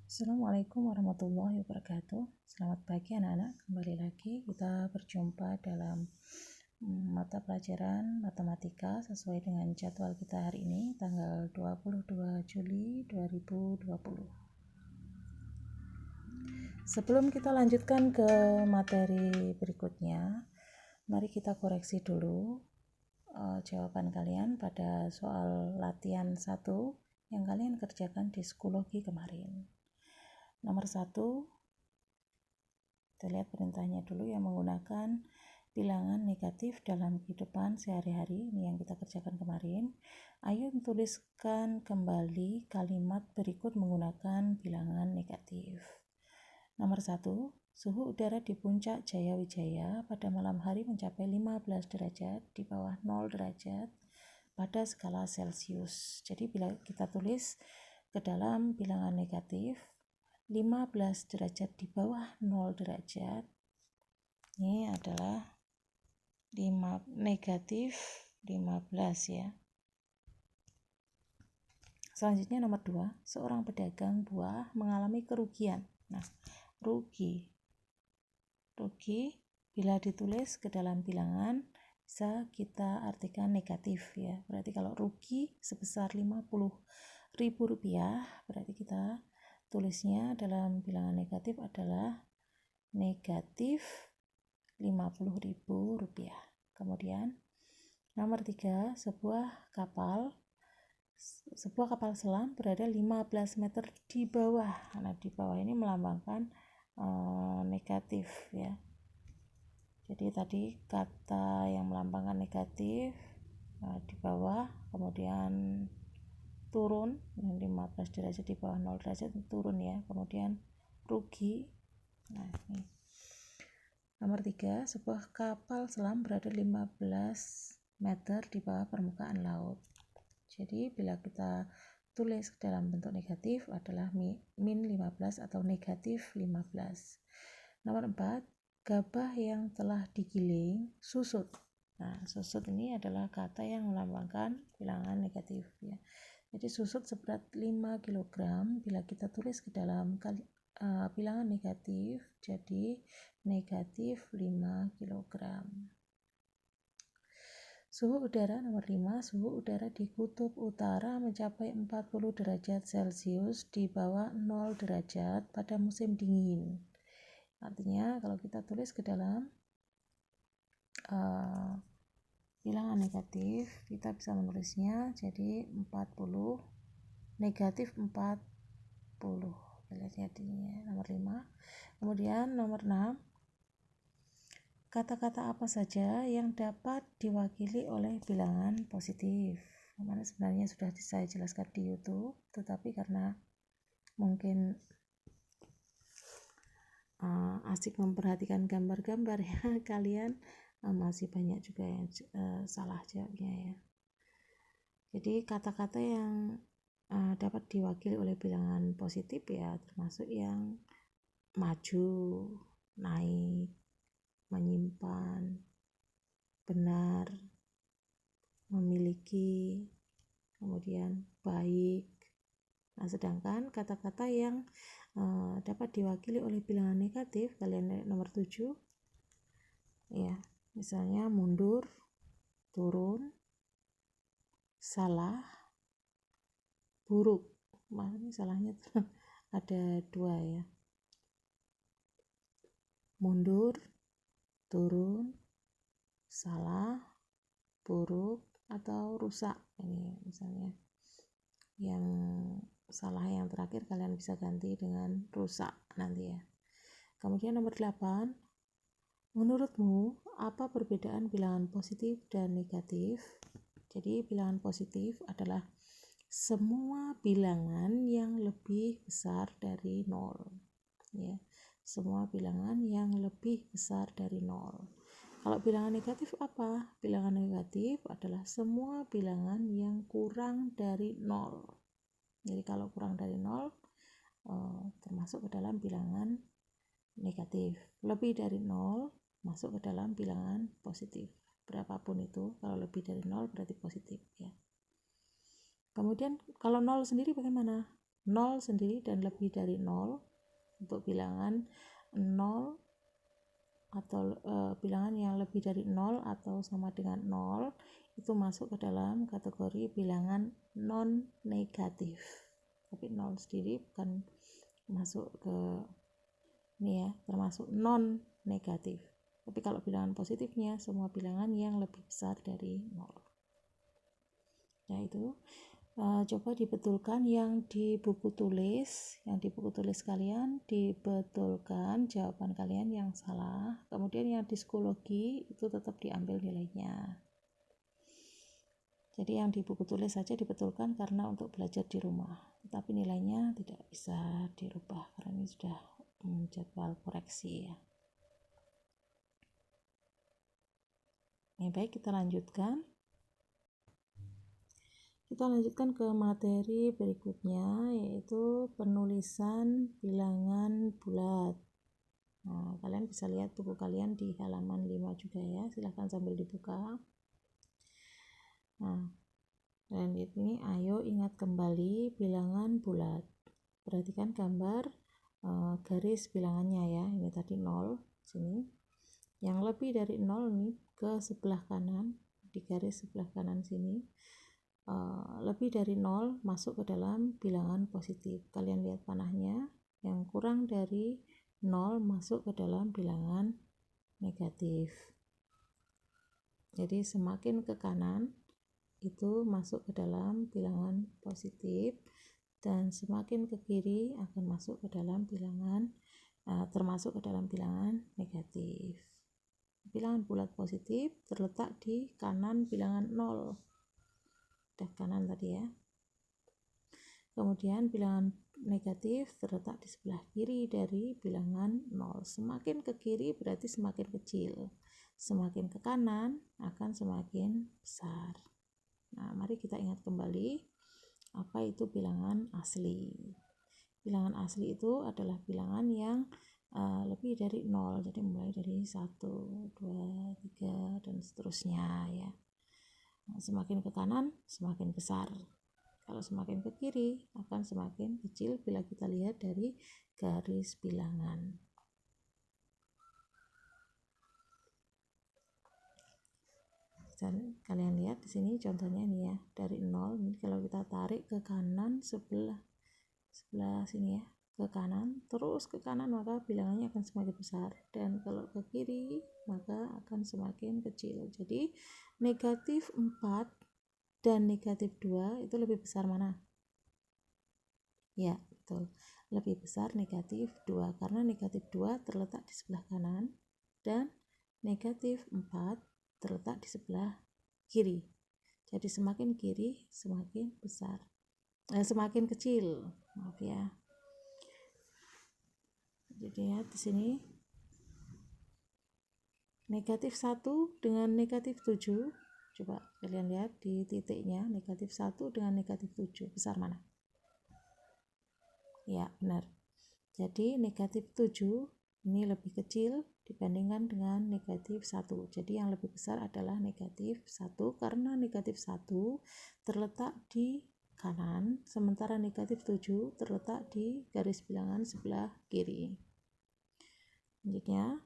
Assalamualaikum warahmatullahi wabarakatuh. Selamat pagi anak-anak, kembali lagi kita berjumpa dalam mata pelajaran matematika sesuai dengan jadwal kita hari ini tanggal 22 Juli 2020. Sebelum kita lanjutkan ke materi berikutnya, mari kita koreksi dulu jawaban kalian pada soal latihan 1 yang kalian kerjakan di Skologi kemarin. Nomor 1, kita lihat perintahnya dulu yang menggunakan bilangan negatif dalam kehidupan sehari-hari. Ini yang kita kerjakan kemarin. Ayo tuliskan kembali kalimat berikut menggunakan bilangan negatif. Nomor 1, suhu udara di puncak Jayawijaya pada malam hari mencapai 15 derajat di bawah 0 derajat pada skala Celcius. Jadi bila kita tulis ke dalam bilangan negatif 15 derajat di bawah 0 derajat, ini adalah negatif 15 ya. Selanjutnya nomor 2, seorang pedagang buah mengalami kerugian. Nah, rugi bila ditulis ke dalam bilangan bisa kita artikan negatif ya. Berarti kalau rugi sebesar Rp50.000, berarti kita tulisnya dalam bilangan negatif adalah negatif Rp50.000. Kemudian nomor 3, sebuah kapal selam berada 15 meter di bawah. Nah, di bawah ini melambangkan negatif ya. Jadi tadi kata yang melambangkan negatif di bawah, kemudian turun 15 derajat di bawah 0 derajat turun ya, kemudian rugi. Nah, ini. Nomor 3, sebuah kapal selam berada 15 meter di bawah permukaan laut. Jadi bila kita tulis dalam bentuk negatif adalah min 15 atau negatif 15. Nomor 4, gabah yang telah digiling susut. Nah, susut ini adalah kata yang melambangkan bilangan negatif ya. Jadi susut seberat 5 kg bila kita tulis ke dalam bilangan negatif jadi negatif 5 kg. Suhu udara nomor 5, suhu udara di kutub utara mencapai 40 derajat Celcius di bawah 0 derajat pada musim dingin. Artinya kalau kita tulis ke dalam bilangan negatif, kita bisa menulisnya jadi 40 negatif 40. Lihat jadinya nomor 5. Kemudian nomor 6, kata-kata apa saja yang dapat diwakili oleh bilangan positif? Kemarin sebenarnya sudah saya jelaskan di YouTube, tetapi karena mungkin asik memperhatikan gambar-gambar ya, kalian masih banyak juga yang salah jawabnya ya. Jadi kata-kata yang dapat diwakili oleh bilangan positif ya termasuk yang maju, naik, menyimpan, benar, memiliki, kemudian baik. Nah, sedangkan kata-kata yang dapat diwakili oleh bilangan negatif, kalian lihat nomor 7 ya, misalnya mundur, turun, salah, buruk. Ini salahnya ada 2 ya, mundur, turun, salah, buruk, atau rusak. Ini misalnya yang salah yang terakhir kalian bisa ganti dengan rusak nanti ya. Kemudian nomor 8, menurutmu apa perbedaan bilangan positif dan negatif? Jadi bilangan positif adalah semua bilangan yang lebih besar dari 0 ya. Semua bilangan yang lebih besar dari 0. Kalau bilangan negatif apa? Bilangan negatif adalah semua bilangan yang kurang dari 0. Jadi kalau kurang dari 0 termasuk ke dalam bilangan negatif. Lebih dari 0 masuk ke dalam bilangan positif. Berapapun itu, kalau lebih dari 0 berarti positif ya. Kemudian kalau 0 sendiri bagaimana? 0 sendiri dan lebih dari 0 untuk bilangan 0 atau bilangan yang lebih dari 0 atau sama dengan 0 itu masuk ke dalam kategori bilangan non negatif. Tapi 0 sendiri bukan masuk ke ini ya, termasuk non negatif. Tapi kalau bilangan positifnya semua bilangan yang lebih besar dari 0. Nah itu coba dibetulkan yang di buku tulis, kalian dibetulkan jawaban kalian yang salah. Kemudian yang di psikologi itu tetap diambil nilainya. Jadi yang di buku tulis saja dibetulkan karena untuk belajar di rumah, tapi nilainya tidak bisa dirubah karena ini sudah jadwal koreksi ya. Nah, baik, kita lanjutkan. Kita lanjutkan ke materi berikutnya, yaitu penulisan bilangan bulat. Nah, kalian bisa lihat buku kalian di halaman 5 juga ya, silahkan sambil dibuka. Nah, dan di sini ayo ingat kembali bilangan bulat. Perhatikan gambar garis bilangannya ya, ini tadi 0 sini. Yang lebih dari 0 nih ke sebelah kanan, di garis sebelah kanan sini. Lebih dari 0 masuk ke dalam bilangan positif. Kalian lihat panahnya, yang kurang dari 0 masuk ke dalam bilangan negatif. Jadi semakin ke kanan itu masuk ke dalam bilangan positif, dan semakin ke kiri akan masuk ke dalam bilangan termasuk ke dalam bilangan negatif. Bilangan bulat positif terletak di kanan bilangan 0. Udah kanan tadi ya. Kemudian bilangan negatif terletak di sebelah kiri dari bilangan 0. Semakin ke kiri berarti semakin kecil. Semakin ke kanan akan semakin besar. Nah, mari kita ingat kembali apa itu bilangan asli. Bilangan asli itu adalah bilangan yang lebih dari 0. Jadi mulai dari 1, 2, 3 dan seterusnya ya. Semakin ke kanan semakin besar, kalau semakin ke kiri akan semakin kecil bila kita lihat dari garis bilangan. Dan kalian lihat di sini contohnya ini ya, dari 0 ini kalau kita tarik ke kanan sebelah sini ya, ke kanan terus ke kanan, maka bilangannya akan semakin besar, dan kalau ke kiri maka akan semakin kecil. Jadi negatif 4 dan negatif 2 itu lebih besar mana? Ya, betul. Lebih besar negatif 2 karena negatif 2 terletak di sebelah kanan dan negatif 4 terletak di sebelah kiri. Jadi semakin kiri semakin besar. Semakin kecil. Maaf ya. Jadi ya di sini negatif 1 dengan negatif 7. Coba kalian lihat di titiknya, negatif 1 dengan negatif 7 besar mana? Ya, benar. Jadi negatif 7 ini lebih kecil dibandingkan dengan negatif 1. Jadi yang lebih besar adalah negatif 1 karena negatif 1 terletak di kanan, sementara negatif 7 terletak di garis bilangan sebelah kiri. Selanjutnya,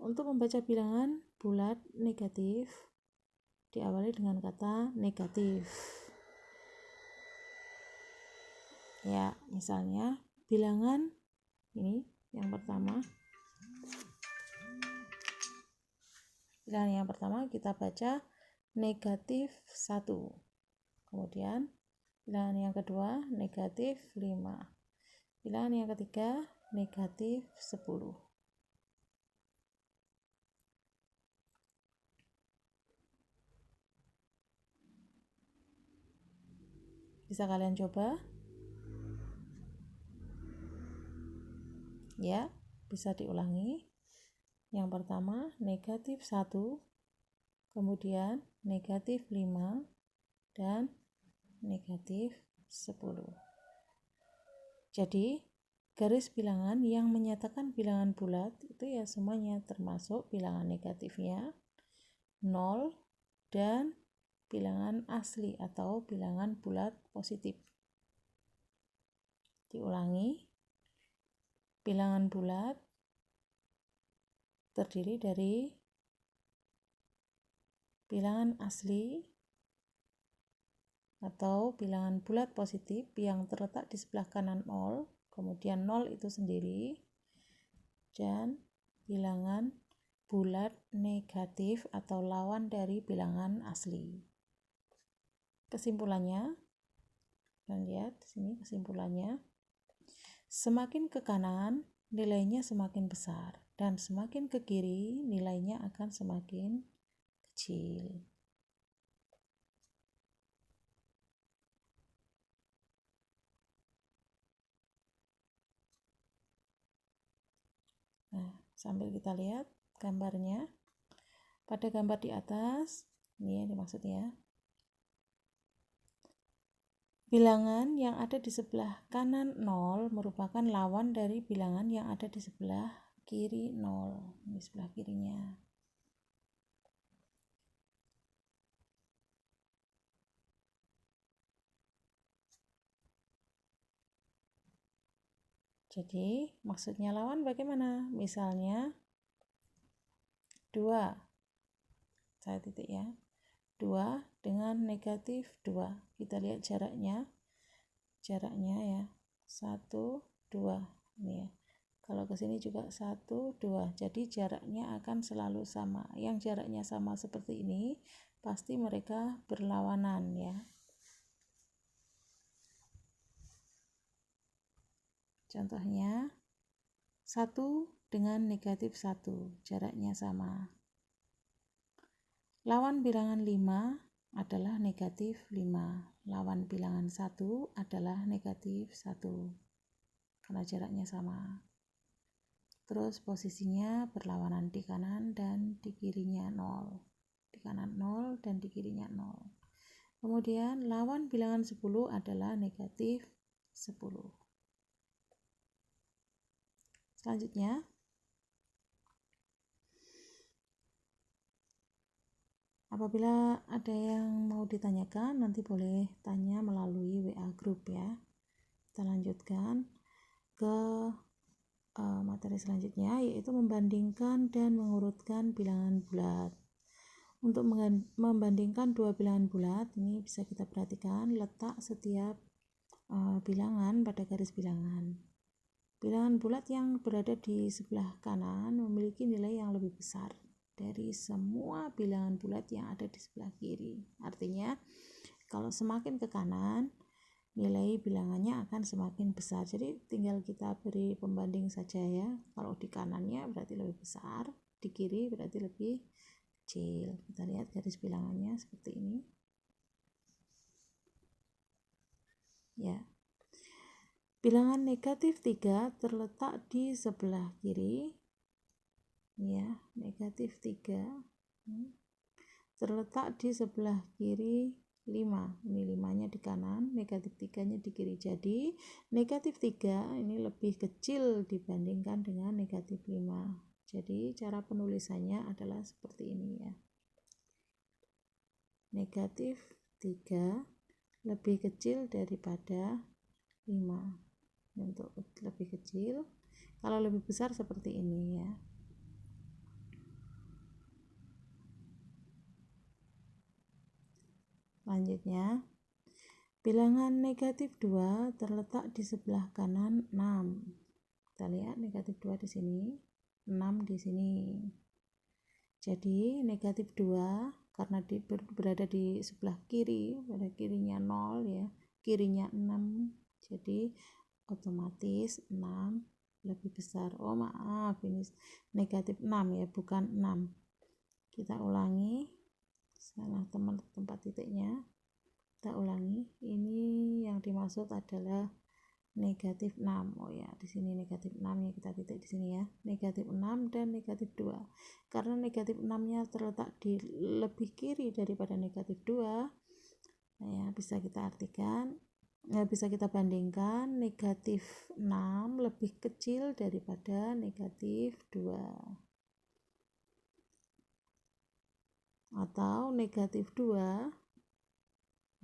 untuk membaca bilangan bulat negatif diawali dengan kata negatif. Ya, misalnya bilangan ini yang pertama. Bilangan yang pertama kita baca negatif 1. Kemudian bilangan yang kedua negatif 5. Bilangan yang ketiga negatif 10. Bisa kalian coba? Ya, bisa diulangi. Yang pertama negatif 1, kemudian negatif 5, dan negatif 10. Jadi garis bilangan yang menyatakan bilangan bulat itu ya semuanya, termasuk bilangan negatifnya 0 dan bilangan asli atau bilangan bulat positif. Diulangi, bilangan bulat terdiri dari bilangan asli atau bilangan bulat positif yang terletak di sebelah kanan 0, kemudian 0 itu sendiri, dan bilangan bulat negatif atau lawan dari bilangan asli. Kesimpulannya, dan lihat di sini kesimpulannya, semakin ke kanan nilainya semakin besar dan semakin ke kiri nilainya akan semakin kecil. Nah, sambil kita lihat gambarnya. Pada gambar di atas, ini yang dimaksud ya. Bilangan yang ada di sebelah kanan 0 merupakan lawan dari bilangan yang ada di sebelah kiri 0. Ini sebelah kirinya. Jadi, maksudnya lawan bagaimana? Misalnya 2. Saya titik ya. 2 dengan negatif 2. Kita lihat jaraknya. Jaraknya ya. 1, 2. Ini ya. Kalau ke sini juga 1, 2. Jadi jaraknya akan selalu sama. Yang jaraknya sama seperti ini, pasti mereka berlawanan ya. Contohnya 1 dengan negatif 1, jaraknya sama. Lawan bilangan 5 adalah negatif 5. Lawan bilangan 1 adalah negatif 1. Karena jaraknya sama. Terus posisinya berlawanan di kanan dan di kirinya 0. Di kanan 0 dan di kirinya 0. Kemudian lawan bilangan 10 adalah negatif 10. Selanjutnya, apabila ada yang mau ditanyakan, nanti boleh tanya melalui WA group ya. Kita lanjutkan ke materi selanjutnya, yaitu membandingkan dan mengurutkan bilangan bulat. Untuk membandingkan dua bilangan bulat, ini bisa kita perhatikan letak setiap bilangan pada garis bilangan. Bilangan bulat yang berada di sebelah kanan memiliki nilai yang lebih besar dari semua bilangan bulat yang ada di sebelah kiri. Artinya, kalau semakin ke kanan, nilai bilangannya akan semakin besar. Jadi tinggal kita beri pembanding saja ya. Kalau di kanannya berarti lebih besar, di kiri berarti lebih kecil. Kita lihat garis bilangannya seperti ini. Ya. Bilangan negatif 3 terletak di sebelah kiri. Ya, negatif 3 terletak di sebelah kiri 5. Ini 5-nya di kanan, negatif 3-nya di kiri. Jadi, negatif 3 ini lebih kecil dibandingkan dengan negatif 5. Jadi, cara penulisannya adalah seperti ini ya. Negatif 3 lebih kecil daripada 5. Untuk lebih kecil, kalau lebih besar seperti ini ya. Selanjutnya, bilangan negatif 2 terletak di sebelah kanan 6. Kita lihat negatif 2 di sini, 6 di sini. Jadi negatif 2 karena berada di sebelah kiri, pada kirinya 0 ya, kirinya 6. Jadi otomatis 6 lebih besar. Oh maaf, ini negatif 6 ya, bukan 6. Kita ulangi, salah tempat titiknya. Kita ulangi, ini yang dimaksud adalah negatif 6. Oh ya, di sini negatif 6 ya, kita titik di sini ya. Negatif 6 dan negatif 2. Karena negatif 6-nya terletak di lebih kiri daripada negatif 2, ya bisa kita artikan, bisa kita bandingkan negatif 6 lebih kecil daripada negatif 2. Atau negatif 2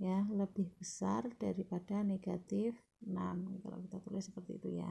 ya, lebih besar daripada negatif 6. Kalau kita tulis seperti itu ya.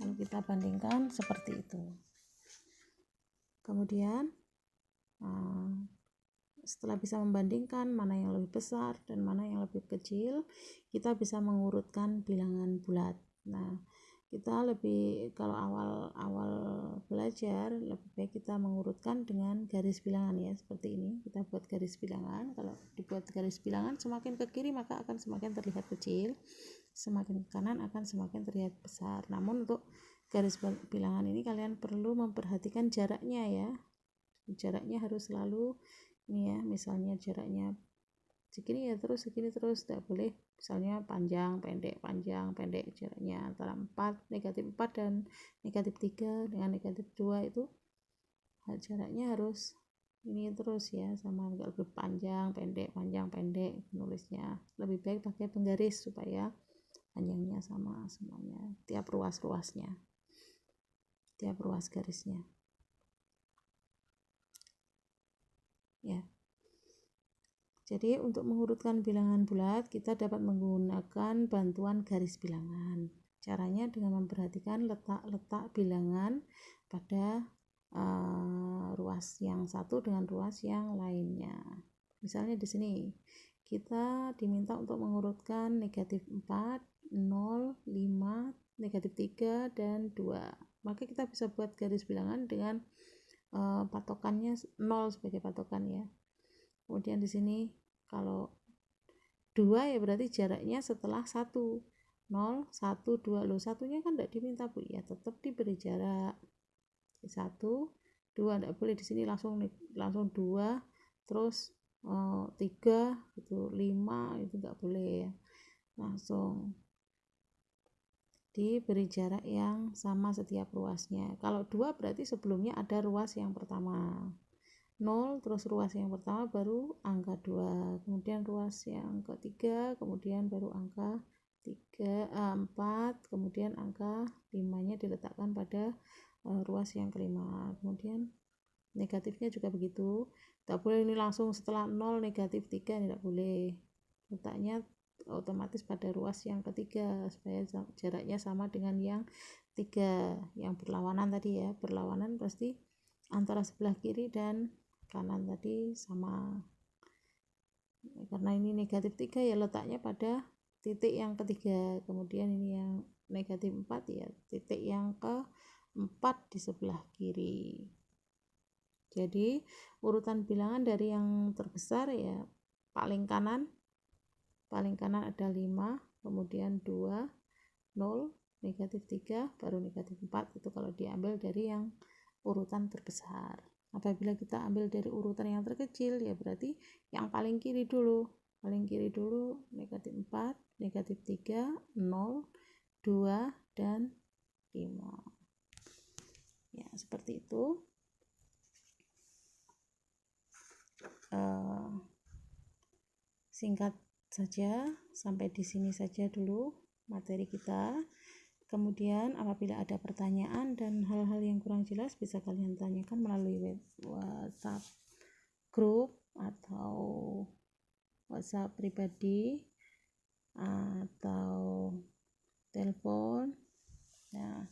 Kalau kita bandingkan seperti itu. Kemudian setelah bisa membandingkan mana yang lebih besar dan mana yang lebih kecil, kita bisa mengurutkan bilangan bulat. Nah, kita kalau awal belajar lebih baik kita mengurutkan dengan garis bilangan ya, seperti ini. Kita buat garis bilangan. Kalau dibuat garis bilangan semakin ke kiri maka akan semakin terlihat kecil, semakin ke kanan akan semakin terlihat besar. Namun untuk garis bilangan ini kalian perlu memperhatikan jaraknya ya. Jaraknya harus selalu ini ya, misalnya jaraknya segini ya terus segini terus, tidak boleh misalnya panjang pendek jaraknya antara negatif 4 dan negatif 3 dengan negatif 2 itu jaraknya harus ini terus ya, sama, enggak lebih panjang pendek nulisnya. Lebih baik pakai penggaris supaya panjangnya sama semuanya tiap ruas garisnya ya. Jadi untuk mengurutkan bilangan bulat kita dapat menggunakan bantuan garis bilangan. Caranya dengan memperhatikan letak-letak bilangan pada ruas yang satu dengan ruas yang lainnya. Misalnya di sini kita diminta untuk mengurutkan negatif 4, 0, 5, negatif 3, dan 2. Maka kita bisa buat garis bilangan dengan patokannya 0 sebagai patokan ya. Kemudian di sini kalau 2 ya berarti jaraknya setelah 1, 0, 1, 2. Loh, satunya kan tidak diminta Bu ya, tetap diberi jarak 1, 2, tidak boleh di sini langsung 2 terus 3 gitu, 5 itu tidak boleh ya, langsung diberi jarak yang sama setiap ruasnya. Kalau 2 berarti sebelumnya ada ruas yang pertama 0, terus ruas yang pertama baru angka 2, kemudian ruas yang ketiga, kemudian baru angka 4, kemudian angka 5-nya diletakkan pada ruas yang kelima. Kemudian negatifnya juga begitu, tidak boleh ini langsung setelah 0 negatif 3, tidak boleh, letaknya otomatis pada ruas yang ketiga supaya jaraknya sama dengan yang 3 yang berlawanan tadi ya. Berlawanan pasti antara sebelah kiri dan kanan tadi sama, karena ini negatif 3 ya letaknya pada titik yang ketiga. Kemudian ini yang negatif 4 ya titik yang ke-4 di sebelah kiri. Jadi urutan bilangan dari yang terbesar ya paling kanan ada 5, kemudian 2, 0, negatif 3, baru negatif 4. Itu kalau diambil dari yang urutan terbesar. Apabila kita ambil dari urutan yang terkecil ya berarti yang paling kiri dulu negatif 4, negatif 3, 0, 2, dan 5 ya, seperti itu. Singkat saja, sampai di sini saja dulu materi kita. Kemudian apabila ada pertanyaan dan hal-hal yang kurang jelas bisa kalian tanyakan melalui WhatsApp grup atau WhatsApp pribadi atau telepon. Nah,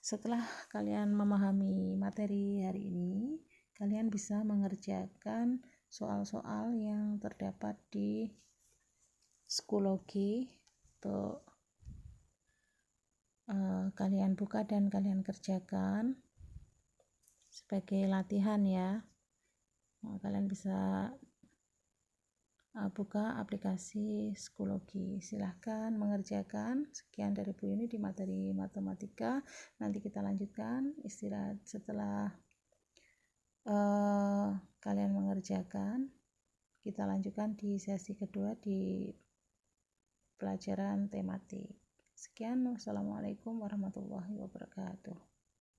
setelah kalian memahami materi hari ini, kalian bisa mengerjakan soal-soal yang terdapat di Schoology untuk kalian buka dan kalian kerjakan sebagai latihan ya. Nah, kalian bisa buka aplikasi Schoology. Silahkan mengerjakan. Sekian dari Bu Yuni di materi matematika. Nanti kita lanjutkan istirahat setelah kalian mengerjakan. Kita lanjutkan di sesi kedua di pelajaran tematik. Sekian, wassalamualaikum warahmatullahi wabarakatuh.